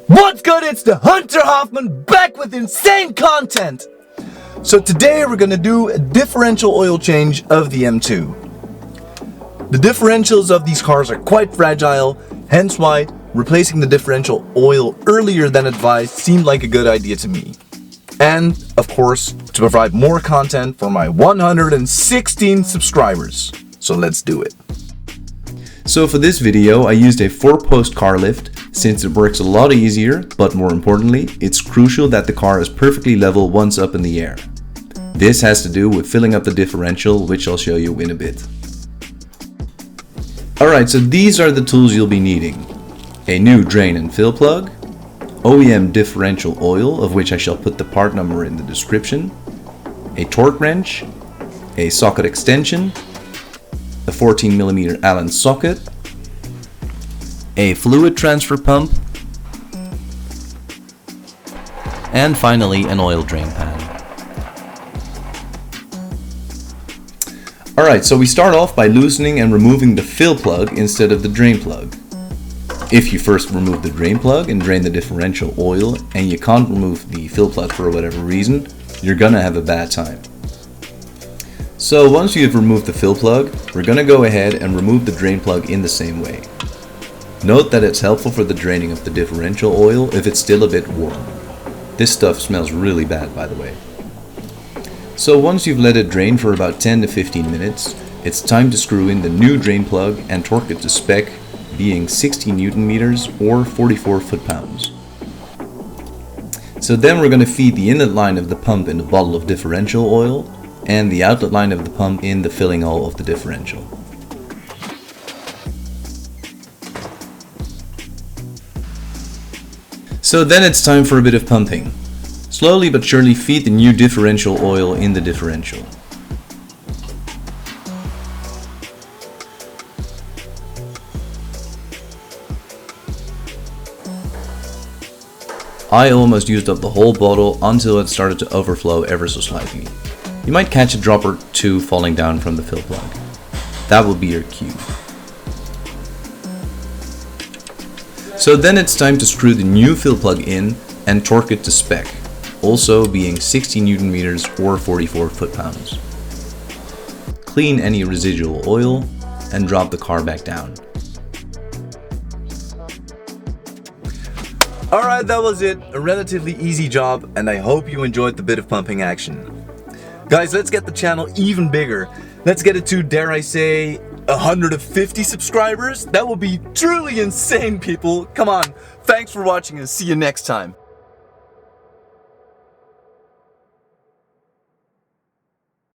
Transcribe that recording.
What's good? It's the Hunter Hoffman back with insane content! So today we're gonna do a differential oil change of the M2. The differentials of these cars are quite fragile, hence why replacing the differential oil earlier than advised seemed like a good idea to me. And, of course, to provide more content for my 116 subscribers. So let's do it. So for this video I used a 4-post car lift since it works a lot easier, but more importantly, it's crucial that the car is perfectly level once up in the air. This has to do with filling up the differential, which I'll show you in a bit. Alright, so these are the tools you'll be needing. A new drain and fill plug, OEM differential oil, of which I shall put the part number in the description, a torque wrench, a socket extension, a 14mm Allen socket, a fluid transfer pump, and finally an oil drain pan. Alright, so we start off by loosening and removing the fill plug instead of the drain plug. If you first remove the drain plug and drain the differential oil and you can't remove the fill plug for whatever reason, you're gonna have a bad time. So once you've removed the fill plug, we're gonna go ahead and remove the drain plug in the same way. Note that it's helpful for the draining of the differential oil if it's still a bit warm. This stuff smells really bad, by the way. So once you've let it drain for about 10 to 15 minutes, it's time to screw in the new drain plug and torque it to spec, being 60 Newton meters or 44 foot-pounds. So then we're going to feed the inlet line of the pump in a bottle of differential oil and the outlet line of the pump in the filling hole of the differential. So then it's time for a bit of pumping. Slowly but surely feed the new differential oil in the differential. I almost used up the whole bottle until it started to overflow ever so slightly. You might catch a drop or two falling down from the fill plug. That will be your cue. So then it's time to screw the new fill plug in and torque it to spec, also being 60 Newton meters or 44 foot-pounds. Clean any residual oil and drop the car back down. Alright, that was it. A relatively easy job, and I hope you enjoyed the bit of pumping action. Guys, let's get the channel even bigger. Let's get it to, dare I say, 150 subscribers? That would be truly insane, people. Come on. Thanks for watching and see you next time.